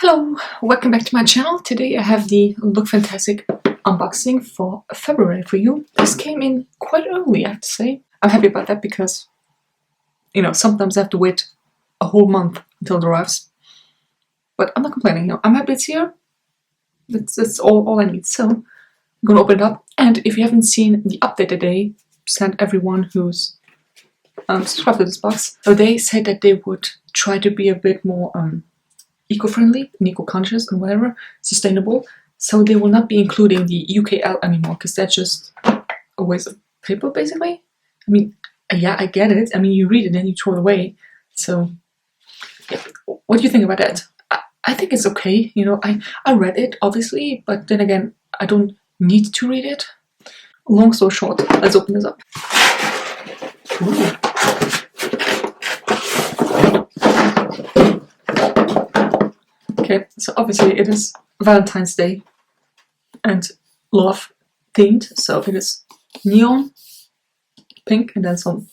Hello, welcome back to my channel. Today I have the LookFantastic unboxing for February for you. This came in quite early, I have to say. I'm happy about that because, you know, sometimes I have to wait a whole month until it arrives. But I'm not complaining, I'm happy it's here. That's all I need. So, I'm gonna open it up. And if you haven't seen the update today, sent everyone who's subscribed to this box. So they said that they would try to be a bit more eco-friendly and eco-conscious and whatever, sustainable. So they will not be including the UKL anymore because that's just a waste of paper, basically. I mean, yeah, I get it. I mean, you read it and you throw it away. So, yeah. What do you think about that? I think it's okay. You know, I read it, obviously, but then again, I don't need to read it. Long story short, let's open this up. Ooh. Okay, so obviously it is Valentine's Day and love themed, so it is neon pink and then some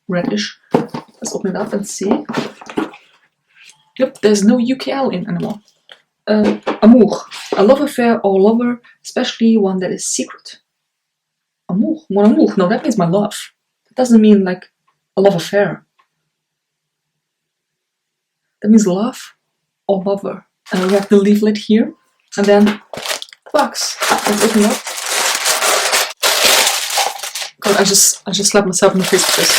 reddish. Let's open it up and see. Yep, there's no UKL in anymore. Amour, a love affair or lover, especially one that is secret. Amour, mon amour, no, that means my love. That doesn't mean like a love affair. That means love or lover. And we have the leaflet here, and then the box. Let's open it up. God, I just slapped myself in the face with this.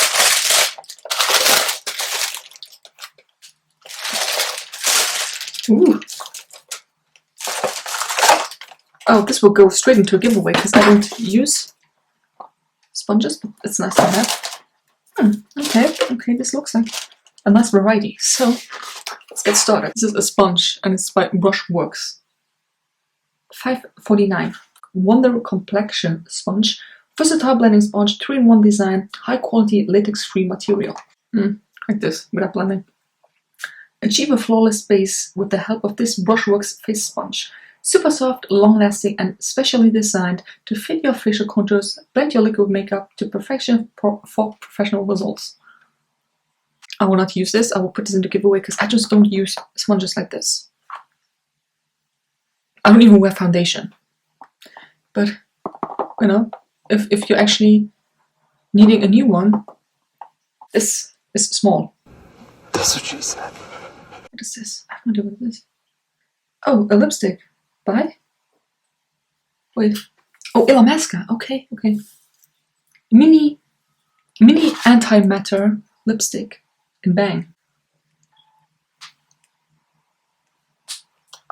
Ooh. Oh, this will go straight into a giveaway because I don't use sponges, but it's nice to have. Okay, this looks like a nice variety. So let's get started. This is a sponge and it's by Brushworks. $5.49. Wonder Complexion Sponge. Versatile blending sponge, 3-in-1 design, high quality latex-free material. Like this, without blending. Achieve a flawless base with the help of this Brushworks face sponge. Super soft, long-lasting, and specially designed to fit your facial contours, blend your liquid makeup to perfection for professional results. I will not use this. I will put this in the giveaway because I just don't use sponges like this. I don't even wear foundation. But, you know, if you're actually needing a new one, this is small. That's what she said. What is this? I have no idea what it is. Oh, a lipstick. By? Wait. Oh, Illamasqua. Okay. Mini antimatter lipstick. And bang.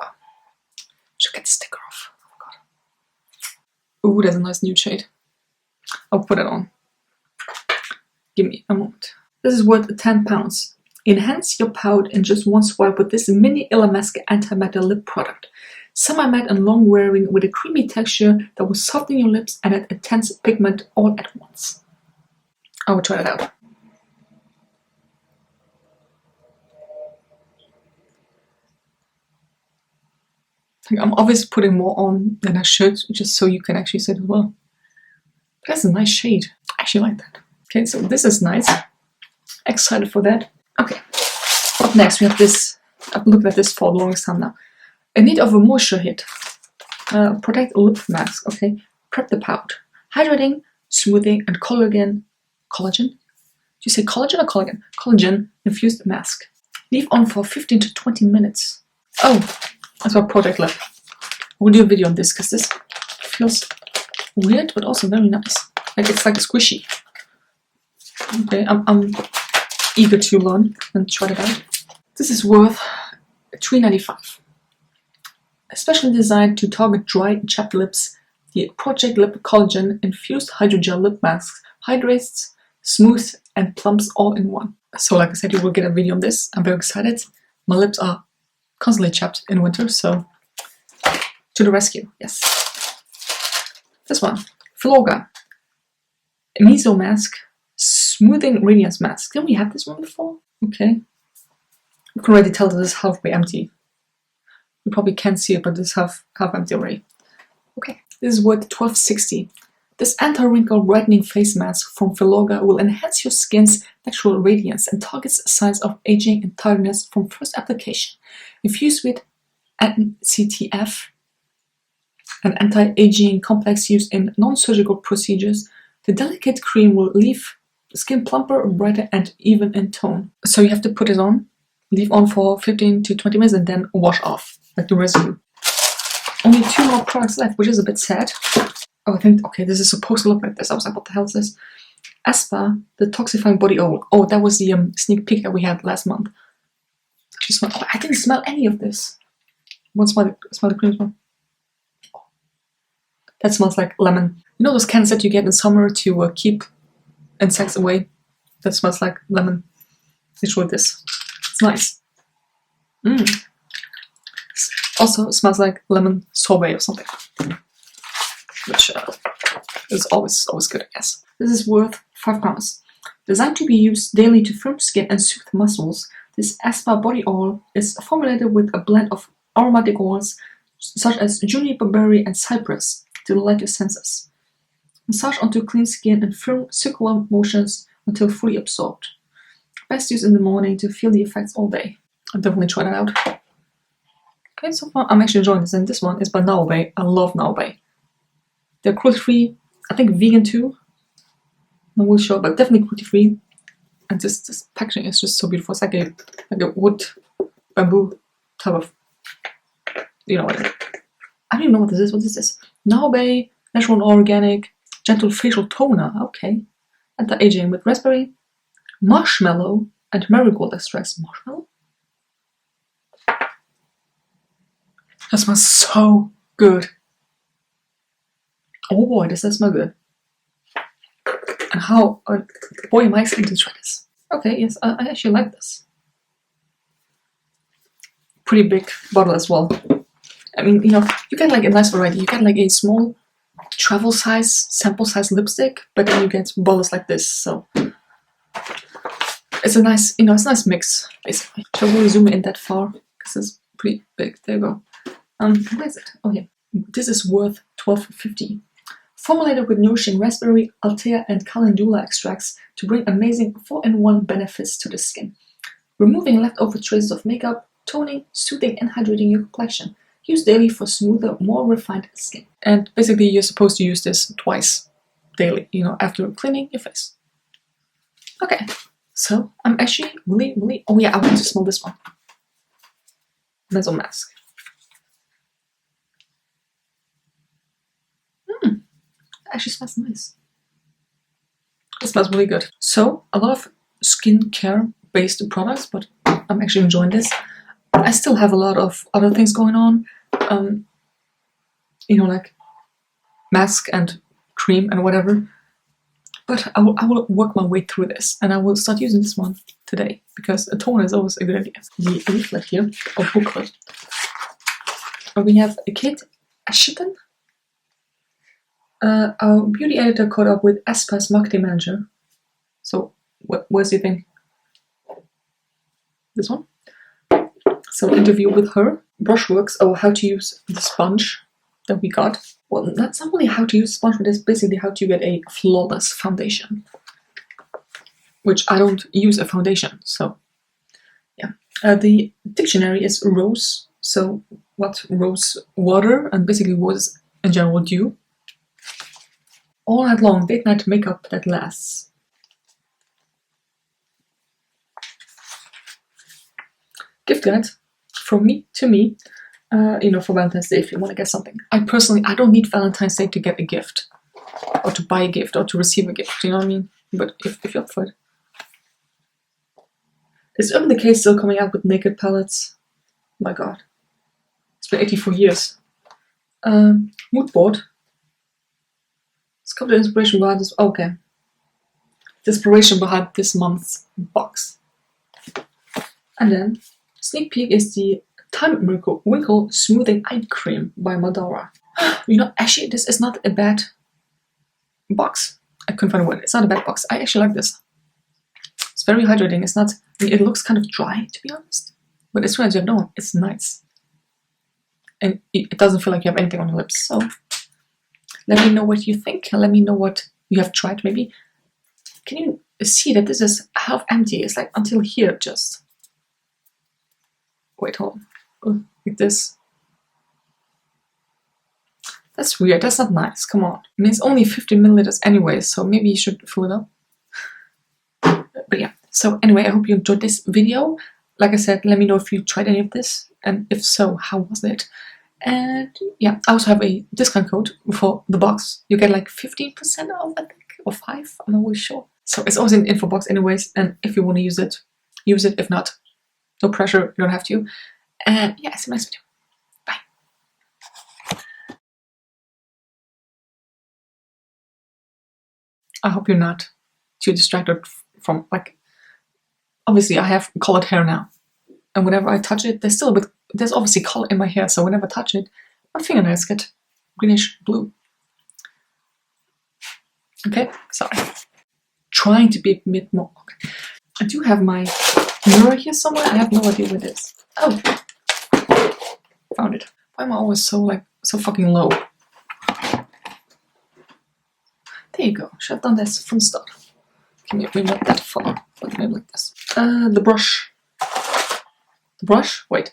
Oh. Should get the sticker off. Oh god. Ooh, that's a nice nude shade. I'll put it on. Give me a moment. This is worth £10. Enhance your pout in just one swipe with this mini Illamasqua antimatter lip product. Semi-matte and long-wearing with a creamy texture that will soften your lips and add intense pigment all at once. I will try it out. I'm obviously putting more on than I should, just so you can actually see it as well. But that's a nice shade. I actually like that. Okay, so this is nice. Excited for that. Okay, up next we have this. I've looked at this for the longest time now. In need of a moisture hit. Protect lip mask. Okay, prep the pout. Hydrating, smoothing, and collagen. Do you say collagen or collagen? Collagen infused mask. Leave on for 15 to 20 minutes. Oh, that's my project lip. We'll do a video on this because this feels weird but also very nice. Like it's like squishy. Okay, I'm eager to learn and try it out. This is worth $3.95. Especially designed to target dry and chapped lips, the Project Lip Collagen Infused Hydrogel Lip Mask hydrates, smooths, and plumps all in one. So like I said, you will get a video on this. I'm very excited. My lips are constantly chapped in winter, so to the rescue, yes. This one, Vloga Meso Mask Smoothing Radiance Mask. Didn't we have this one before? Okay. You can already tell that this is halfway empty. You probably can't see it, but this is half empty already. Okay, this is worth $12.60. This anti-wrinkle brightening face mask from Vloga will enhance your skin's natural radiance and targets signs of aging and tiredness from first application. Infused with NCTF, an anti-aging complex used in non-surgical procedures. The delicate cream will leave skin plumper, brighter, and even in tone. So you have to put it on, leave on for 15 to 20 minutes, and then wash off, like the residue. Only 2 more products left, which is a bit sad. Oh, I think, okay, this is supposed to look like this. I was like, what the hell is this? Aspa, the detoxifying body oil. Oh, that was the sneak peek that we had last month. Oh, I didn't smell any of this. One smell the cream smell. Oh, that smells like lemon. You know those cans that you get in summer to keep insects away? That smells like lemon. Literally this. It's nice. Also, it smells like lemon sorbet or something, which is always good, I guess. This is worth £5. Designed to be used daily to firm skin and soothe muscles, this Aspa body oil is formulated with a blend of aromatic oils such as juniper berry and cypress to delight your senses. Massage onto clean skin in firm circular motions until fully absorbed. Best used in the morning to feel the effects all day. I'll definitely try that out. Okay, so far I'm actually enjoying this, and this one is by Naobei. I love Naobei. They're cruelty-free, I think vegan too. Not really sure, but definitely cruelty-free. And this packaging is just so beautiful. It's like a wood, bamboo type of, you know what? I don't even know what this is. What is this? Naobei natural and organic gentle facial toner. Okay, anti-aging with raspberry, marshmallow, and marigold extracts. Marshmallow. That smells so good. Oh boy, does that smell good. And how, boy, am I excited to try this. Okay, yes, I actually like this. Pretty big bottle as well. I mean, you know, you get like a nice variety. You get like a small travel size, sample size lipstick, but then you get bottles like this, so. It's a nice, you know, it's a nice mix, basically. Shall we zoom in that far? Because it's pretty big. There you go. Where is it? Oh yeah. This is worth $12.50. Formulated with nourishing raspberry, altea, and calendula extracts to bring amazing 4-in-1 benefits to the skin. Removing leftover traces of makeup, toning, soothing, and hydrating your complexion. Use daily for smoother, more refined skin. And basically you're supposed to use this twice daily, you know, after cleaning your face. Okay, so I'm actually really, oh yeah, I want to smell this one. Meso mask. Actually smells nice. It smells really good. So, a lot of skincare based products, but I'm actually enjoying this. I still have a lot of other things going on. You know, like mask and cream and whatever. But I will work my way through this, and I will start using this one today, because a toner is always a good idea. The leaflet here, or booklet. We have Kate Ashton. Our beauty editor caught up with Aspa's marketing manager. So, where's the thing? This one? So, interview with her. Brushworks, or how to use the sponge that we got. Well, that's not really how to use sponge, but it's basically how to get a flawless foundation. Which I don't use a foundation, so yeah. The dictionary is rose, so what? Rose water, and basically rose in general dew. All night long, date night makeup that lasts. Gift guide from me to me, you know, for Valentine's Day if you want to get something. I don't need Valentine's Day to get a gift, or to buy a gift, or to receive a gift, you know what I mean? But if you're up for it. Is Urban Decay still coming out with naked palettes? Oh my god. It's been 84 years. Mood board. It's got the inspiration behind this. Okay. The inspiration behind this month's box. And then, sneak peek is the Time Wrinkle Smoothing Eye Cream by Madara. You know, actually, this is not a bad box. I couldn't find a word. It's not a bad box. I actually like this. It's very hydrating. It's not. I mean, it looks kind of dry, to be honest. But as soon as you have it on, it's nice. And it doesn't feel like you have anything on your lips. So, let me know what you think. Let me know what you have tried, maybe. Can you see that this is half empty? It's like until here, just. Wait, hold on. Oh, like this. That's weird. That's not nice. Come on. I mean, it's only 50 milliliters anyway, so maybe you should fill it up. But yeah. So anyway, I hope you enjoyed this video. Like I said, let me know if you tried any of this, and if so, how was it? And yeah, I also have a discount code for the box. You get like 15% off, I think, or 5. I'm not really sure. So it's always in the info box, anyways. And if you want to use it, use it. If not, no pressure. You don't have to. And yeah, see you next video. I hope you're not too distracted from, like, obviously I have colored hair now, and whenever I touch it, there's obviously color in my hair, so whenever I touch it, my fingernails get greenish blue. Okay, sorry. Trying to be a bit more. Okay. I do have my mirror here somewhere. I have no idea where it is. Oh, found it. Why am I always so fucking low? There you go. Should have done this from the start. Okay, maybe not that far, but maybe like this. The brush. The brush? Wait.